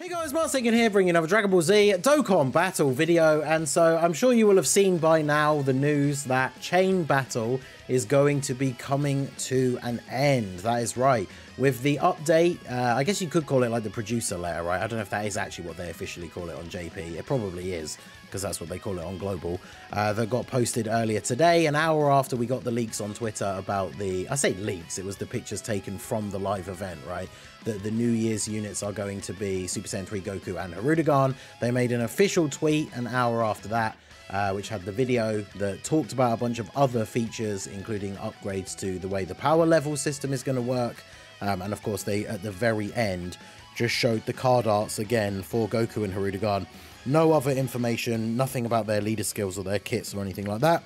Hey guys, Martin here, bringing another Dragon Ball Z Dokkan Battle video, and so I'm sure you will have seen by now the news that Chain Battle is going to be coming to an end. That is right. With the update, I guess you could call it like the producer letter, right? I don't know if that is actually what they officially call it on JP. It probably is, because that's what they call it on Global. That got posted earlier today, an hour after we got the leaks on Twitter about the... I say leaks, it was the pictures taken from the live event, right? That the New Year's units are going to be Super Saiyan 3 Goku and Hirudegarn. They made an official tweet an hour after that, which had the video that talked about a bunch of other features, including upgrades to the way the power level system is going to work. And of course, they, at the very end, just showed the card arts again for Goku and Hirudegarn. No other information, nothing about their leader skills or their kits or anything like that.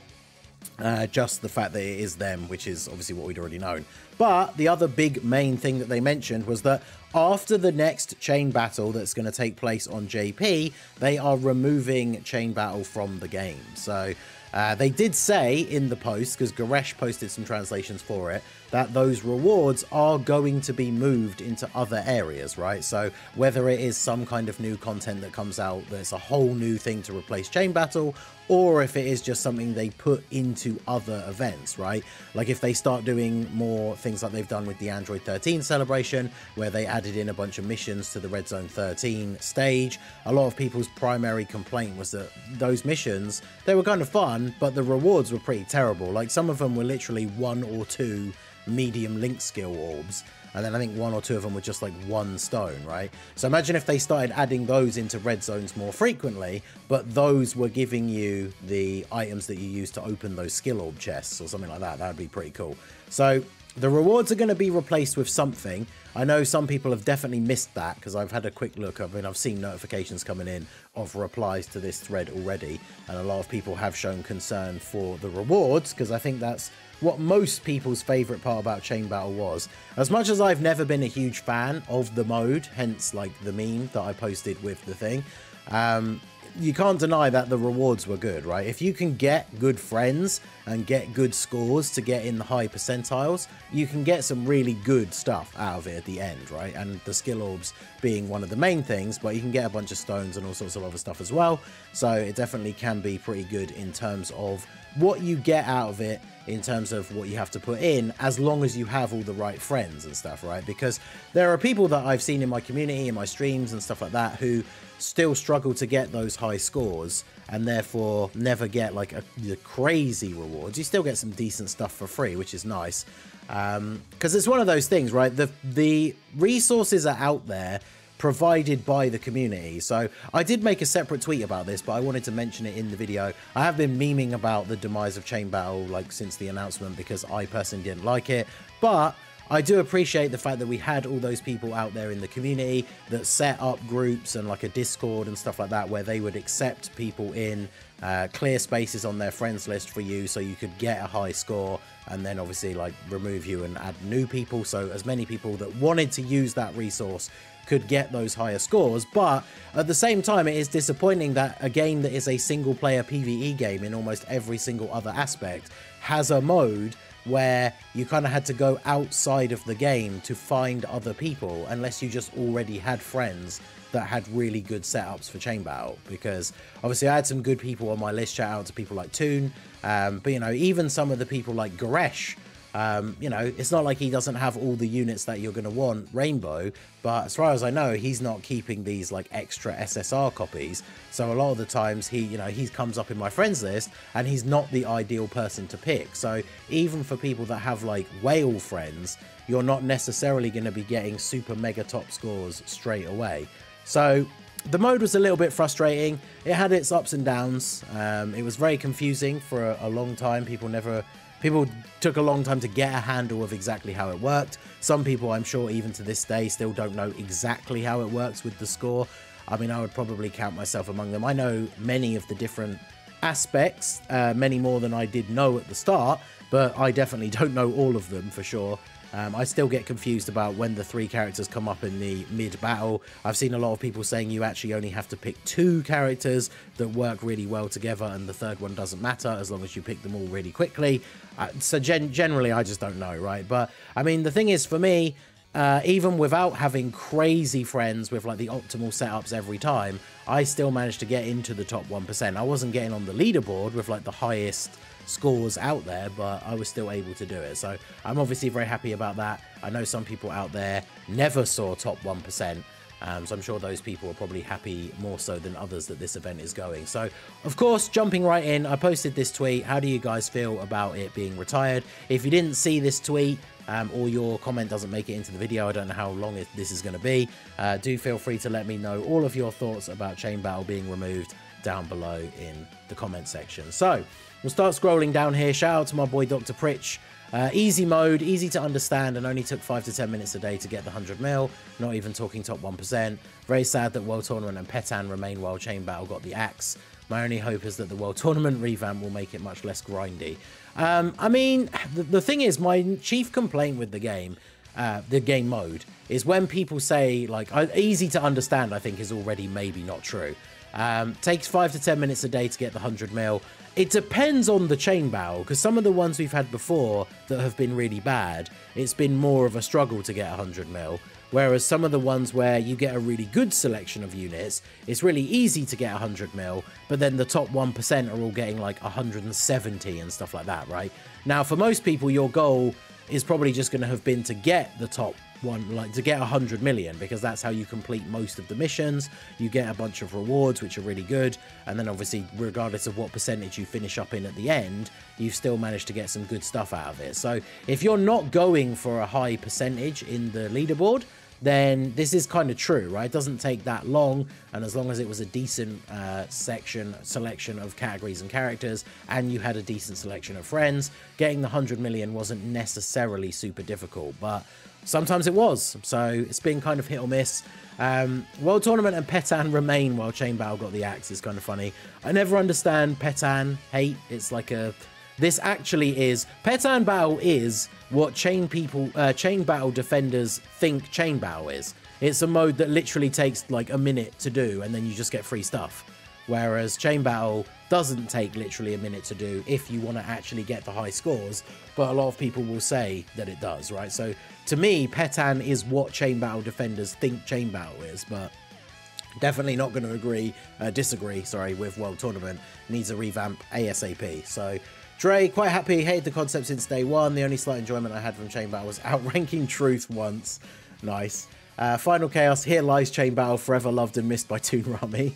Just the fact that it is them, which is obviously what we'd already known. But the other big main thing that they mentioned was that after the next Chain Battle that's going to take place on JP, they are removing Chain Battle from the game. So they did say in the post, because Goresh posted some translations for it, that those rewards are going to be moved into other areas, right? So whether it is some kind of new content that comes out that's a whole new thing to replace Chain Battle, or if it is just something they put into other events, right? Like if they start doing more things like they've done with the Android 13 celebration, where they added in a bunch of missions to the Red Zone 13 stage. A lot of people's primary complaint was that those missions, they were kind of fun, but the rewards were pretty terrible. Like some of them were literally 1 or 2 medium link skill orbs, and then I think 1 or 2 of them were just like 1 stone, right? So imagine if they started adding those into red zones more frequently, but those were giving you the items that you use to open those skill orb chests or something like that. That'd be pretty cool. So the rewards are going to be replaced with something. I know some people have definitely missed that, because I've had a quick look. I mean, I've seen notifications coming in of replies to this thread already, and a lot of people have shown concern for the rewards, because I think that's what most people's favourite part about Chain Battle was. As much as I've never been a huge fan of the mode, hence like the meme that I posted with the thing, you can't deny that the rewards were good, right? If you can get good friends and get good scores to get in the high percentiles, you can get some really good stuff out of it at the end, right? And the skill orbs being one of the main things, but you can get a bunch of stones and all sorts of other stuff as well. So it definitely can be pretty good in terms of what you get out of it, in terms of what you have to put in, as long as you have all the right friends and stuff, right? Because there are people that I've seen in my community, in my streams and stuff like that, who still struggle to get those high scores and therefore never get like the crazy rewards. You still get some decent stuff for free, which is nice, because it's one of those things, right? The resources are out there, provided by the community. So I did make a separate tweet about this, but I wanted to mention it in the video. I have been memeing about the demise of Chain Battle like since the announcement, because I personally didn't like it, but I do appreciate the fact that we had all those people out there in the community that set up groups and like a Discord and stuff like that, where they would accept people in, clear spaces on their friends list for you, so you could get a high score, and then obviously like remove you and add new people, so as many people that wanted to use that resource could get those higher scores. But at the same time, it is disappointing that a game that is a single player PvE game in almost every single other aspect has a mode where you kind of had to go outside of the game to find other people, unless you just already had friends that had really good setups for Chain Battle. Because obviously I had some good people on my list, shout out to people like Toon, but you know, even some of the people like Goresh, you know, it's not like he doesn't have all the units that you're going to want Rainbow, but as far as I know, he's not keeping these like extra SSR copies. So a lot of the times he comes up in my friends list and he's not the ideal person to pick. So even for people that have like whale friends, you're not necessarily going to be getting super mega top scores straight away. So the mode was a little bit frustrating. It had its ups and downs. It was very confusing for a long time. People took a long time to get a handle of exactly how it worked. Some people, I'm sure, even to this day, still don't know exactly how it works with the score. I mean, I would probably count myself among them. I know many of the different aspects, many more than I did know at the start, but I definitely don't know all of them for sure. I still get confused about when the 3 characters come up in the mid-battle. I've seen a lot of people saying you actually only have to pick 2 characters that work really well together, and the 3rd one doesn't matter as long as you pick them all really quickly. So generally, I just don't know, right? But, I mean, the thing is, for me, even without having crazy friends with like the optimal setups every time, I still managed to get into the top 1%. I wasn't getting on the leaderboard with like the highest scores out there, but I was still able to do it. So I'm obviously very happy about that. I know some people out there never saw top 1%. So I'm sure those people are probably happy more so than others that this event is going. So, of course, jumping right in, I posted this tweet. How do you guys feel about it being retired? If you didn't see this tweet, or your comment doesn't make it into the video, I don't know how long this is going to be, do feel free to let me know all of your thoughts about Chain Battle being removed down below in the comment section. So, we'll start scrolling down here. Shout out to my boy Dr. Pritch. Easy mode, easy to understand, and only took 5 to 10 minutes a day to get the 100 mil, not even talking top 1%. Very sad that World Tournament and Petan remain while Chain Battle got the axe. My only hope is that the World Tournament revamp will make it much less grindy. I mean, the thing is, my chief complaint with the game mode, is when people say, like, easy to understand, I think is already maybe not true. Takes 5 to 10 minutes a day to get the 100 mil. It depends on the Chain Battle, because some of the ones we've had before that have been really bad, it's been more of a struggle to get 100 mil. Whereas some of the ones where you get a really good selection of units, it's really easy to get 100 mil, but then the top 1% are all getting like 170 and stuff like that, right? Now, for most people, your goal is probably just going to have been to get the top one, like to get 100 million, because that's how you complete most of the missions. You get a bunch of rewards which are really good, and then obviously regardless of what percentage you finish up in at the end, you've still managed to get some good stuff out of it. So if you're not going for a high percentage in the leaderboard, then this is kind of true, right? It doesn't take that long, and as long as it was a decent selection of categories and characters, and you had a decent selection of friends, getting the 100 million wasn't necessarily super difficult, but sometimes it was. So it's been kind of hit or miss. World Tournament and Petan remain while Chain Battle got the axe is kind of funny. I never understand Petan hate. It's like a... This actually is... Petan Battle is what Chain Battle defenders think Chain Battle is. It's a mode that literally takes like a minute to do, and then you just get free stuff. Whereas Chain Battle doesn't take literally a minute to do if you want to actually get the high scores, but a lot of people will say that it does, right? So to me, Petan is what Chain Battle defenders think Chain Battle is, but definitely not going to disagree, sorry, with World Tournament. Needs a revamp ASAP. So Dre, quite happy, hated the concept since day one. The only slight enjoyment I had from Chain Battle was outranking Truth once. Nice. Final Chaos, here lies Chain Battle, forever loved and missed by Toon Rami.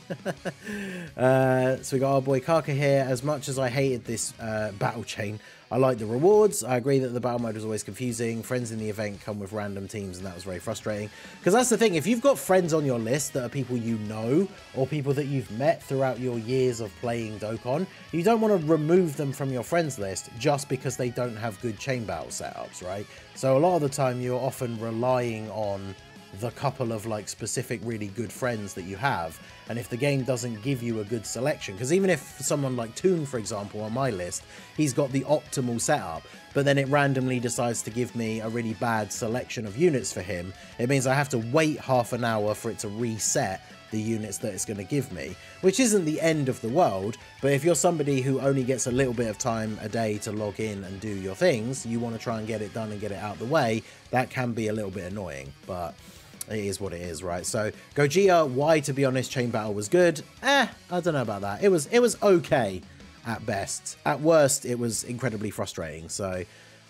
So we got our boy Kaka here. As much as I hated this battle chain, I like the rewards. I agree that the battle mode was always confusing. Friends in the event come with random teams, and that was very frustrating. Because that's the thing, if you've got friends on your list that are people you know, or people that you've met throughout your years of playing Dokkan, you don't want to remove them from your friends list just because they don't have good Chain Battle setups, right? So a lot of the time you're often relying on the couple of like specific really good friends that you have, and if the game doesn't give you a good selection, because even if someone like Toon, for example, on my list, he's got the optimal setup, but then it randomly decides to give me a really bad selection of units for him, it means I have to wait half an hour for it to reset the units that it's going to give me, which isn't the end of the world. But if you're somebody who only gets a little bit of time a day to log in and do your things, you want to try and get it done and get it out of the way, that can be a little bit annoying, but it is what it is, right? So Gojira, why, to be honest, Chain Battle was good. I don't know about that. It was okay at best. At worst, it was incredibly frustrating. So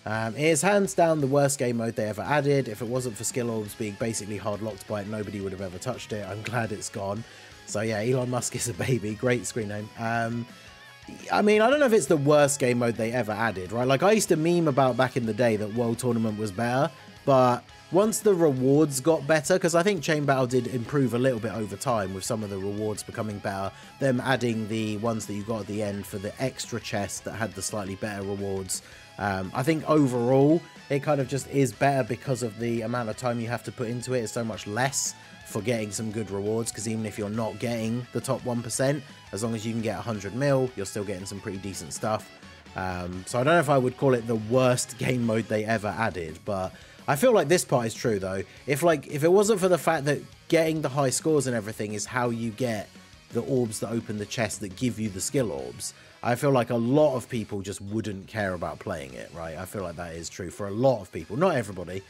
it is hands down the worst game mode they ever added. If it wasn't for skill orbs being basically hard locked by it, nobody would have ever touched it. I'm glad it's gone. So yeah, Elon Musk is a baby. Great screen name. I mean, I don't know if it's the worst game mode they ever added, right? Like, I used to meme about back in the day that World Tournament was better, but once the rewards got better, because I think Chain Battle did improve a little bit over time with some of the rewards becoming better, them adding the ones that you got at the end for the extra chest that had the slightly better rewards. I think overall it kind of just is better because of the amount of time you have to put into it. It's so much less for getting some good rewards, because even if you're not getting the top 1%, as long as you can get 100 mil, you're still getting some pretty decent stuff. So I don't know if I would call it the worst game mode they ever added, but I feel like this part is true though. If it wasn't for the fact that getting the high scores and everything is how you get the orbs that open the chest that give you the skill orbs, I feel like a lot of people just wouldn't care about playing it, right? I feel like that is true for a lot of people, not everybody.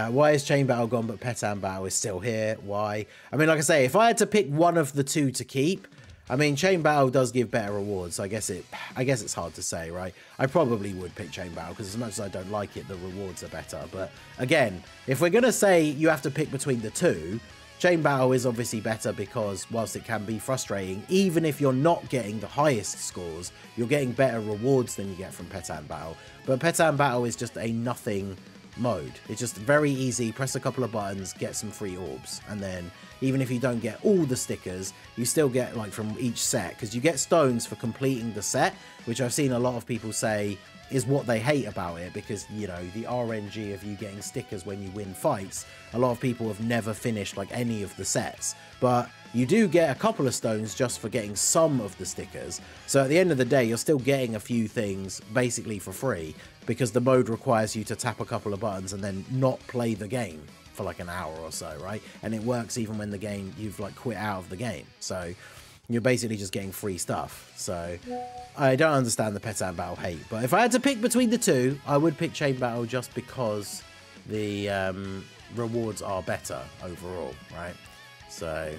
Why is Chain Battle gone but Petan Battle is still here? Why? I mean, like I say, if I had to pick one of the two to keep, I mean, Chain Battle does give better rewards. I guess it's hard to say, right? I probably would pick Chain Battle because as much as I don't like it, the rewards are better. But again, if we're going to say you have to pick between the two, Chain Battle is obviously better because whilst it can be frustrating, even if you're not getting the highest scores, you're getting better rewards than you get from Petan Battle. But Petan Battle is just a nothing mode. It's just very easy. Press a couple of buttons, get some free orbs, and then even if you don't get all the stickers, you still get like from each set, because you get stones for completing the set, which I've seen a lot of people say is what they hate about it, because, you know, the RNG of you getting stickers when you win fights, a lot of people have never finished like any of the sets, but you do get a couple of stones just for getting some of the stickers. So at the end of the day, you're still getting a few things basically for free, because the mode requires you to tap a couple of buttons and then not play the game for like an hour or so, right? And it works even when the game, you've like quit out of the game. So you're basically just getting free stuff. So I don't understand the Petan Battle hate, but if I had to pick between the two, I would pick Chain Battle just because the rewards are better overall, right? So,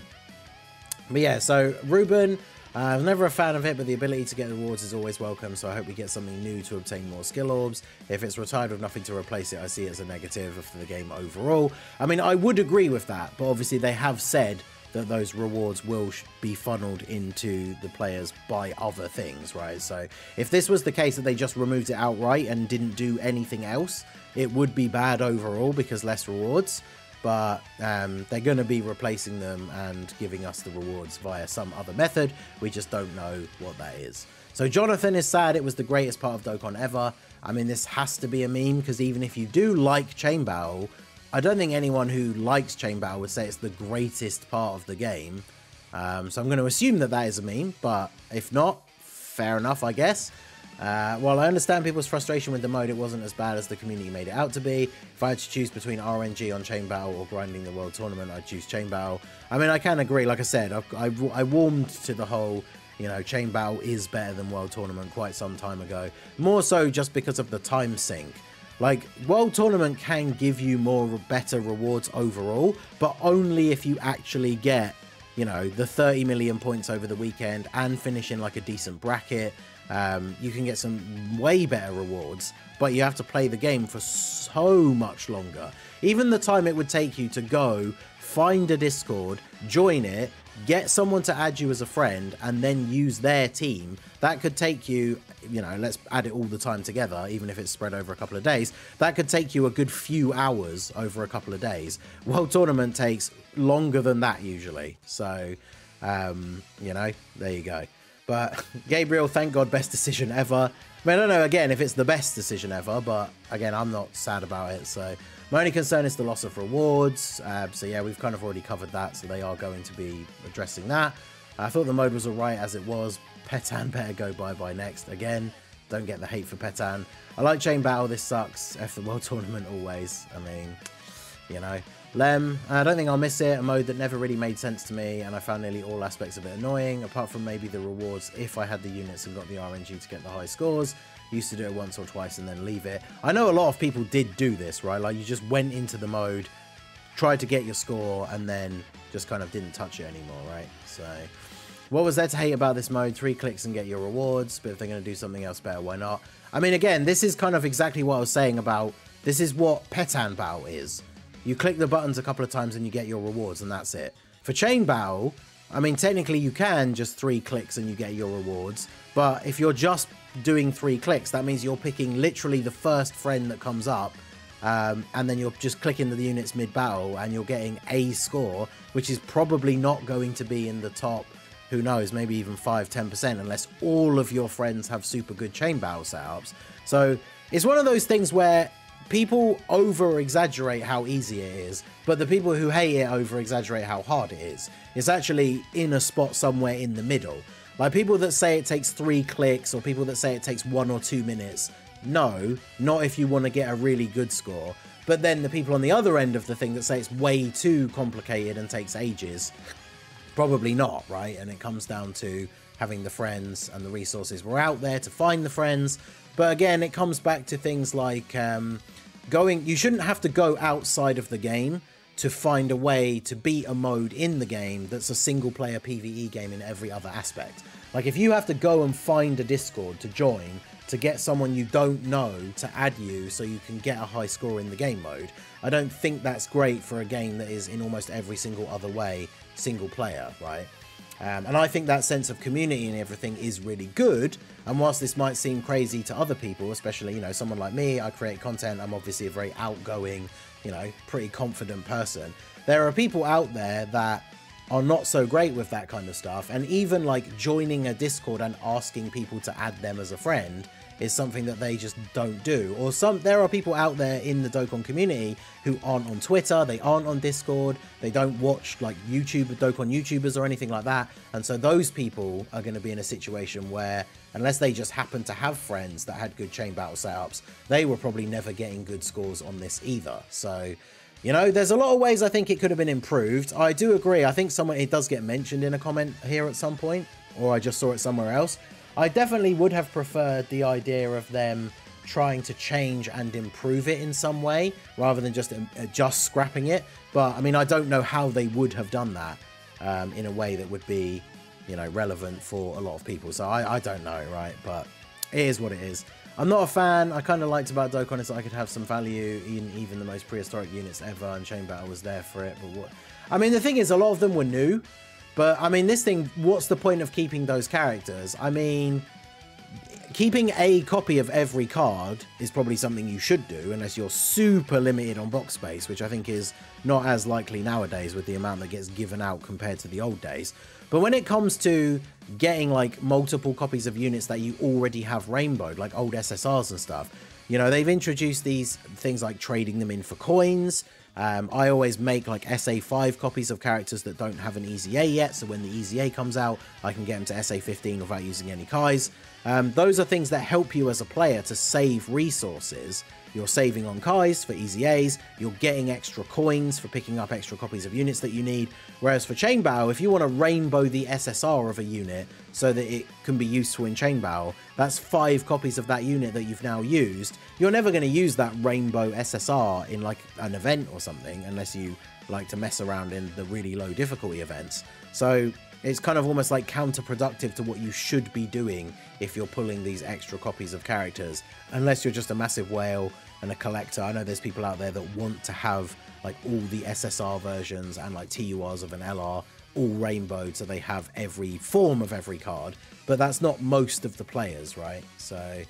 but yeah, so Ruben, I was never a fan of it, but the ability to get rewards is always welcome, so I hope we get something new to obtain more skill orbs. If it's retired with nothing to replace it, I see it as a negative for the game overall. I mean, I would agree with that, but obviously they have said that those rewards will be funneled into the players by other things, right? So if this was the case that they just removed it outright and didn't do anything else, it would be bad overall because less rewards. But they're going to be replacing them and giving us the rewards via some other method. We just don't know what that is. So Jonathan is sad it was the greatest part of Dokkan ever. I mean, this has to be a meme, because even if you do like Chain Battle, I don't think anyone who likes Chain Battle would say it's the greatest part of the game. So I'm going to assume that that is a meme, but if not, fair enough, I guess. While I understand people's frustration with the mode, it wasn't as bad as the community made it out to be. If I had to choose between RNG on Chain Battle or grinding the World Tournament, I'd choose Chain Battle. I mean, I can agree. Like I said, I warmed to the whole, you know, Chain Battle is better than World Tournament quite some time ago. More so just because of the time sink. Like, World Tournament can give you better rewards overall, but only if you actually get, you know, the 30 million points over the weekend and finish in like a decent bracket. You can get some way better rewards, but you have to play the game for so much longer. Even the time it would take you to go find a Discord, join it, get someone to add you as a friend, and then use their team, that could take you, you know, let's add it all the time together, even if it's spread over a couple of days, that could take you a good few hours over a couple of days. World Tournament takes longer than that usually. So, you know, there you go. But Gabriel, thank God, best decision ever. I mean, I don't know, again, if it's the best decision ever, but again, I'm not sad about it. So my only concern is the loss of rewards. So yeah, we've kind of already covered that. So they are going to be addressing that. I thought the mode was all right as it was. Petan better go bye-bye next. Again, don't get the hate for Petan. I like Chain Battle. This sucks. F the World Tournament always. I mean, you know. Lem, I don't think I'll miss it, a mode that never really made sense to me, and I found nearly all aspects of it annoying, apart from maybe the rewards if I had the units and got the RNG to get the high scores. Used to do it once or twice and then leave it. I know a lot of people did do this, right? Like, you just went into the mode, tried to get your score, and then just kind of didn't touch it anymore, right? So, what was there to hate about this mode? 3 clicks and get your rewards, but if they're going to do something else better, why not? I mean, again, this is kind of exactly what I was saying about, this is what Petan Battle is. You click the buttons a couple of times and you get your rewards, and that's it. For Chain Battle, I mean, technically you can just 3 clicks and you get your rewards, but if you're just doing 3 clicks, that means you're picking literally the first friend that comes up, and then you're just clicking the units mid-battle and you're getting a score, which is probably not going to be in the top, who knows, maybe even 5-10%, unless all of your friends have super good Chain Battle setups. So it's one of those things where people over-exaggerate how easy it is, but the people who hate it over-exaggerate how hard it is. It's actually in a spot somewhere in the middle. Like, people that say it takes 3 clicks, or people that say it takes 1 or 2 minutes, no, not if you want to get a really good score. But then the people on the other end of the thing that say it's way too complicated and takes ages, probably not, right? And it comes down to having the friends and the resources. We're out there to find the friends. But again, it comes back to things like, you shouldn't have to go outside of the game to find a way to beat a mode in the game that's a single player PvE game in every other aspect. Like, if you have to go and find a Discord to join to get someone you don't know to add you so you can get a high score in the game mode, I don't think that's great for a game that is in almost every single other way single player, right? And I think that sense of community and everything is really good. And whilst this might seem crazy to other people, especially, you know, someone like me, I create content, I'm obviously a very outgoing, you know, pretty confident person. There are people out there that are not so great with that kind of stuff, and even like joining a Discord and asking people to add them as a friend is something that they just don't do. Or there are people out there in the Dokkan community who aren't on Twitter, they aren't on Discord, they don't watch like Dokkan YouTubers or anything like that, and so those people are going to be in a situation where, unless they just happen to have friends that had good chain battle setups, they were probably never getting good scores on this either. So, you know, there's a lot of ways I think it could have been improved. I do agree. I think it does get mentioned in a comment here at some point, or I just saw it somewhere else. I definitely would have preferred the idea of them trying to change and improve it in some way, rather than just scrapping it. But, I mean, I don't know how they would have done that in a way that would be, you know, relevant for a lot of people. So I don't know, right? But it is what it is. I'm not a fan. I kind of liked about Dokkan is that I could have some value in even the most prehistoric units ever, and Chain Battle was there for it. But I mean, the thing is, a lot of them were new. But, I mean, this thing, what's the point of keeping those characters? I mean, keeping a copy of every card is probably something you should do, unless you're super limited on box space, which I think is not as likely nowadays with the amount that gets given out compared to the old days. But when it comes to getting, like, multiple copies of units that you already have rainbowed, like old SSRs and stuff, you know, they've introduced these things like trading them in for coins. I always make like SA5 copies of characters that don't have an EZA yet, so when the EZA comes out, I can get them to SA15 without using any Kais. Those are things that help you as a player to save resources. You're saving on Kais for EZAs, you're getting extra coins for picking up extra copies of units that you need, whereas for Chain Battle, if you want to rainbow the SSR of a unit so that it can be useful in Chain Battle, that's 5 copies of that unit that you've now used. You're never going to use that rainbow SSR in like an event or something, unless you like to mess around in the really low difficulty events. So it's kind of almost like counterproductive to what you should be doing if you're pulling these extra copies of characters, unless you're just a massive whale and a collector. I know there's people out there that want to have like all the SSR versions and like TURs of an LR all rainbowed, so they have every form of every card, but that's not most of the players, right? So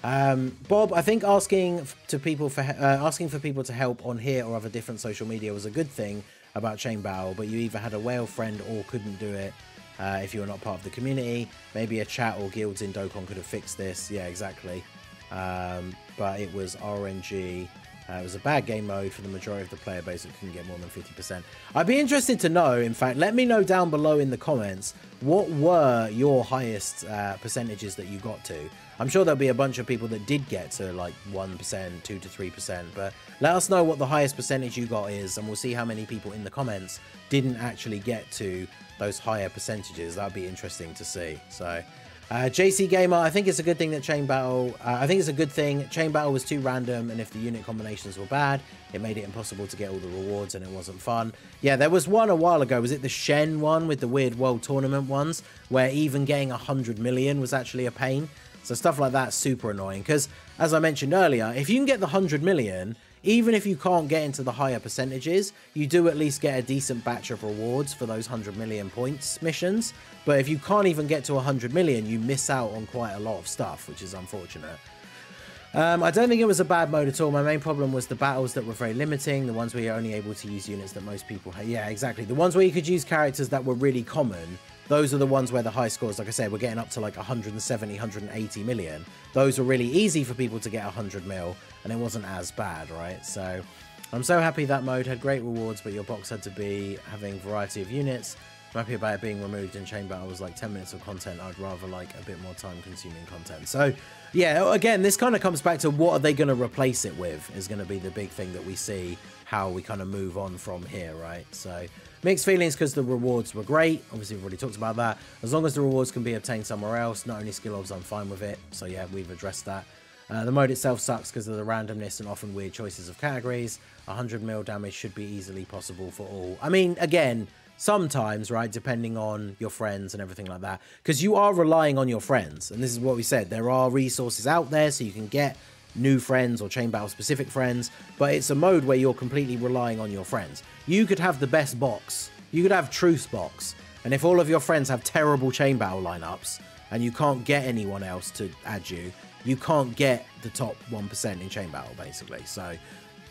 Bob, I think asking for people to help on here or other different social media was a good thing about Chain Battle, but you either had a whale friend or couldn't do it if you were not part of the community. Maybe a chat or guilds in Dokkan could have fixed this. Yeah, exactly. But it was RNG. It was a bad game mode for the majority of the player base that couldn't get more than 50%. I'd be interested to know, in fact, let me know down below in the comments, what were your highest percentages that you got to? I'm sure there'll be a bunch of people that did get to like 1%, 2 to 3%, but let us know what the highest percentage you got is, and we'll see how many people in the comments didn't actually get to those higher percentages. That'd be interesting to see. So JC Gamer, I think it's a good thing that Chain Battle, I think it's a good thing. Chain Battle was too random, and if the unit combinations were bad, it made it impossible to get all the rewards and it wasn't fun. Yeah, there was one a while ago, was it the Shen one with the weird World Tournament ones, where even getting 100 million was actually a pain. So stuff like that's super annoying, because as I mentioned earlier, if you can get the 100 million, even if you can't get into the higher percentages, you do at least get a decent batch of rewards for those 100 million points missions. But if you can't even get to 100 million, you miss out on quite a lot of stuff, which is unfortunate. I don't think it was a bad mode at all. My main problem was the battles that were very limiting, the ones where you're only able to use units that most people hate. Yeah, exactly. The ones where you could use characters that were really common, those are the ones where the high scores, like I said, we're getting up to like 170, 180 million. Those were really easy for people to get 100 mil, and it wasn't as bad, right? So I'm so happy that mode had great rewards, but your box had to be having variety of units. I'm happy about it being removed in Chain Battle. Was like 10 minutes of content. I'd rather like a bit more time consuming content. So yeah, again, this kind of comes back to what are they going to replace it with is going to be the big thing that we see, how we kind of move on from here, right? So mixed feelings because the rewards were great. Obviously, we've already talked about that. As long as the rewards can be obtained somewhere else, not only skill obs, I'm fine with it. So yeah, we've addressed that. The mode itself sucks because of the randomness and often weird choices of categories. 100 mil damage should be easily possible for all. I mean, again, sometimes, right, depending on your friends and everything like that, because you are relying on your friends. And this is what we said. There are resources out there so you can get new friends or chain battle specific friends, but it's a mode where you're completely relying on your friends. You could have the best box. You could have Truce box. And if all of your friends have terrible chain battle lineups and you can't get anyone else to add you, you can't get the top 1% in chain battle, basically. So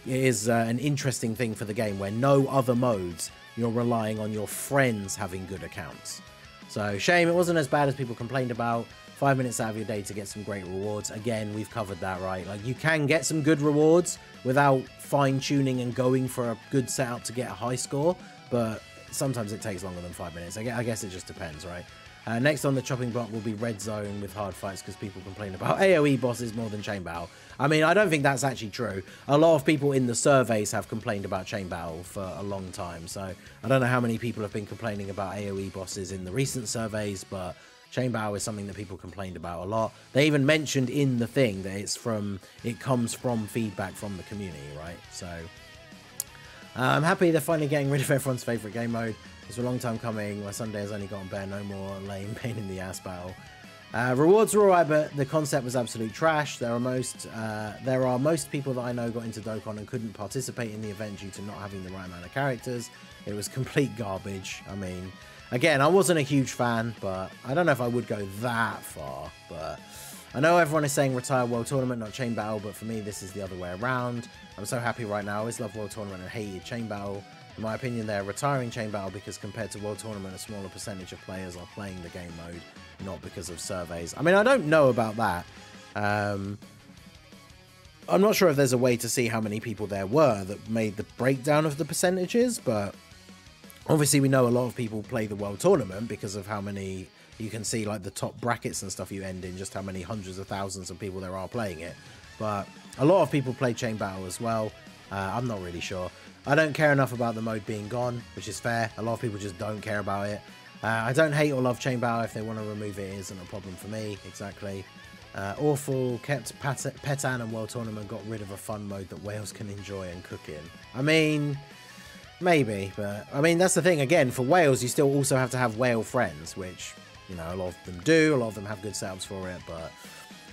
it is an interesting thing for the game where no other modes, you're relying on your friends having good accounts. So shame it wasn't as bad as people complained about. 5 minutes out of your day to get some great rewards. Again, we've covered that, right? Like, you can get some good rewards without fine-tuning and going for a good setup to get a high score, but sometimes it takes longer than 5 minutes. I guess it just depends, right? Next on the chopping block will be Red Zone with hard fights because people complain about AoE bosses more than Chain Battle. I mean, I don't think that's actually true. A lot of people in the surveys have complained about Chain Battle for a long time, so I don't know how many people have been complaining about AoE bosses in the recent surveys, but Chain Battle is something that people complained about a lot. They even mentioned in the thing that it comes from feedback from the community, right? So I'm happy they're finally getting rid of everyone's favourite game mode. It's a long time coming. My Sunday has only gotten better. No more lame pain in the ass battle. Rewards were alright, but the concept was absolute trash. There are most people that I know got into Dokkan and couldn't participate in the event due to not having the right amount of characters. It was complete garbage. I mean, again, I wasn't a huge fan, but I don't know if I would go that far. But I know everyone is saying retire World Tournament, not Chain Battle, but for me, this is the other way around. I'm so happy right now. I always loved World Tournament and hated Chain Battle. In my opinion, they're retiring Chain Battle because compared to World Tournament, a smaller percentage of players are playing the game mode, not because of surveys. I mean, I don't know about that. I'm not sure if there's a way to see how many people there were that made the breakdown of the percentages, but obviously we know a lot of people play the World Tournament because of how many, you can see like the top brackets and stuff you end in, just how many hundreds of thousands of people there are playing it. But a lot of people play Chain Battle as well. I'm not really sure. I don't care enough about the mode being gone, which is fair. A lot of people just don't care about it. I don't hate or love Chain Battle. If they want to remove it, it isn't a problem for me. Exactly. Awful. Kept Petan and World Tournament got rid of a fun mode that whales can enjoy and cook in. I mean, maybe, but I mean, that's the thing. Again, for whales, you still also have to have whale friends, which, you know, a lot of them do. A lot of them have good setups for it, but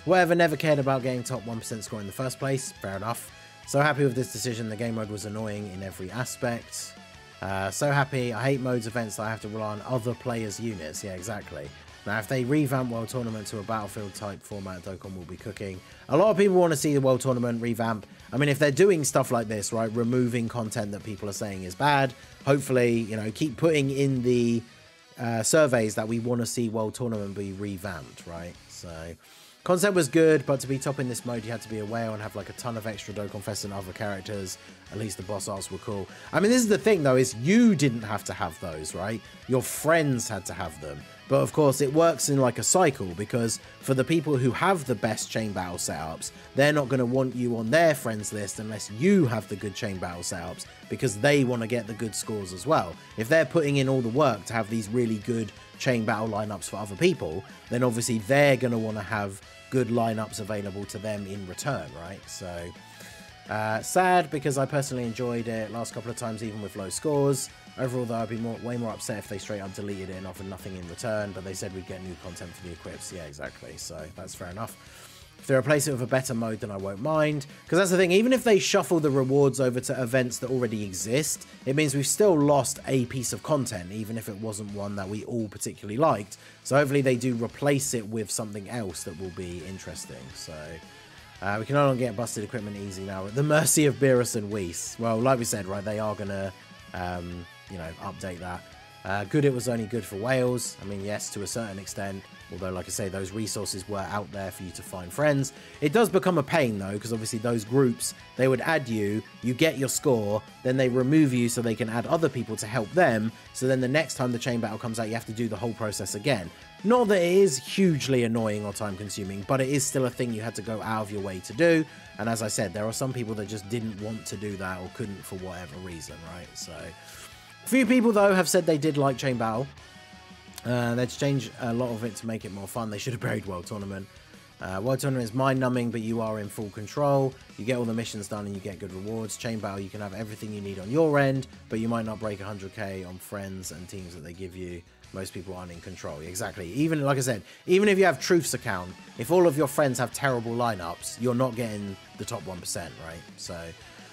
whatever, never cared about getting top 1% score in the first place. Fair enough. So happy with this decision. The game mode was annoying in every aspect. So happy. I hate modes events that I have to rely on other players' units. Yeah, exactly. Now, if they revamp World Tournament to a Battlefield type format, Dokkan will be cooking. A lot of people want to see the World Tournament revamp. I mean, if they're doing stuff like this, right, removing content that people are saying is bad, hopefully, you know, keep putting in the surveys that we want to see World Tournament be revamped, right? So concept was good, but to be top in this mode, you had to be a whale and have like a ton of extra Dokkan Fest and other characters. At least the boss arts were cool. I mean, this is the thing though, is you didn't have to have those, right? Your friends had to have them. But of course, it works in like a cycle, because for the people who have the best chain battle setups, they're not going to want you on their friends list unless you have the good chain battle setups, because they want to get the good scores as well. If they're putting in all the work to have these really good chain battle lineups for other people, then obviously they're going to want to have good lineups available to them in return, right? So sad, because I personally enjoyed it last couple of times, even with low scores. Overall though, I'd be way more upset if they straight up deleted it and offered nothing in return, but they said we'd get new content for the equips. Yeah, exactly, so that's fair enough. If they replace it with a better mode, then I won't mind, because that's the thing, even if they shuffle the rewards over to events that already exist, it means we've still lost a piece of content, even if it wasn't one that we all particularly liked. So hopefully they do replace it with something else that will be interesting. So we can no longer get busted equipment easy now, at the mercy of Beerus and Whis. Well, like we said, right, they are gonna you know, update that. Good, it was only good for whales. I mean, yes, to a certain extent, although, like I say, those resources were out there for you to find friends. It does become a pain, though, because obviously those groups, they would add you, you get your score, then they remove you so they can add other people to help them, so then the next time the chain battle comes out, you have to do the whole process again. Not that it is hugely annoying or time-consuming, but it is still a thing you had to go out of your way to do, and as I said, there are some people that just didn't want to do that or couldn't for whatever reason, right? So a few people, though, have said they did like Chain Battle. They'd change a lot of it to make it more fun. They should have buried World Tournament. World Tournament is mind-numbing, but you are in full control. You get all the missions done and you get good rewards. Chain Battle, you can have everything you need on your end, but you might not break 100k on friends and teams that they give you. Most people aren't in control. Exactly. Even, like I said, even if you have Truth's account, if all of your friends have terrible lineups, you're not getting the top 1%, right? So,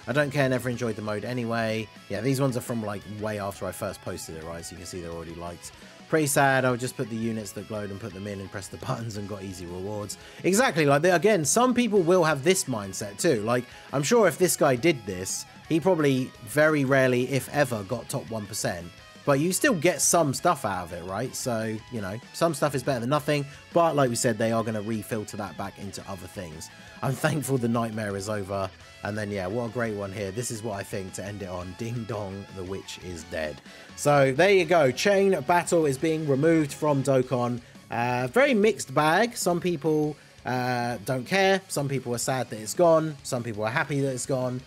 I don't care, never enjoyed the mode anyway. Yeah, these ones are from, like, way after I first posted it, right? So you can see they're already liked. Pretty sad. I would just put the units that glowed and put them in and press the buttons and got easy rewards. Exactly. Like, again, some people will have this mindset too. Like, I'm sure if this guy did this, he probably very rarely, if ever, got top 1%. But you still get some stuff out of it, right? So, you know, some stuff is better than nothing. But like we said, they are going to refilter that back into other things. I'm thankful the nightmare is over. And then, yeah, what a great one here. This is what I think to end it on. Ding dong, the witch is dead. So there you go. Chain Battle is being removed from Dokkan. Very mixed bag. Some people don't care. Some people are sad that it's gone. Some people are happy that it's gone.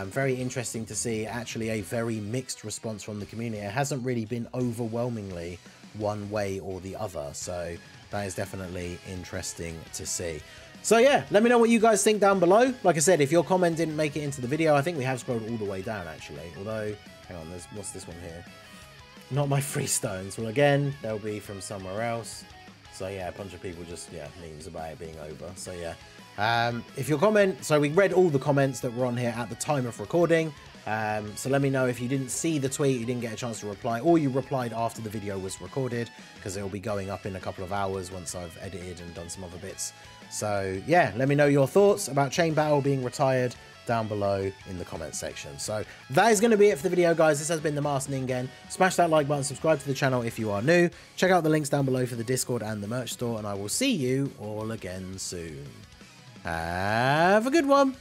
Very interesting to see actually a very mixed response from the community. It hasn't really been overwhelmingly one way or the other. So that is definitely interesting to see. So yeah, let me know what you guys think down below. Like I said, if your comment didn't make it into the video, I think we have scrolled all the way down actually. Although, hang on, what's this one here? Not my free stones. Well, again, they'll be from somewhere else. So yeah, a bunch of people just, yeah, memes about it being over. So yeah, if your comment, so we read all the comments that were on here at the time of recording. So let me know if you didn't see the tweet, you didn't get a chance to reply, or you replied after the video was recorded, because it will be going up in a couple of hours once I've edited and done some other bits. So yeah, let me know your thoughts about Chain Battle being retired down below in the comment section. So that is going to be it for the video, guys. This has been the Masked Ningen. Smash that like button, subscribe to the channel if you are new. Check out the links down below for the Discord and the merch store, and I will see you all again soon. Have a good one.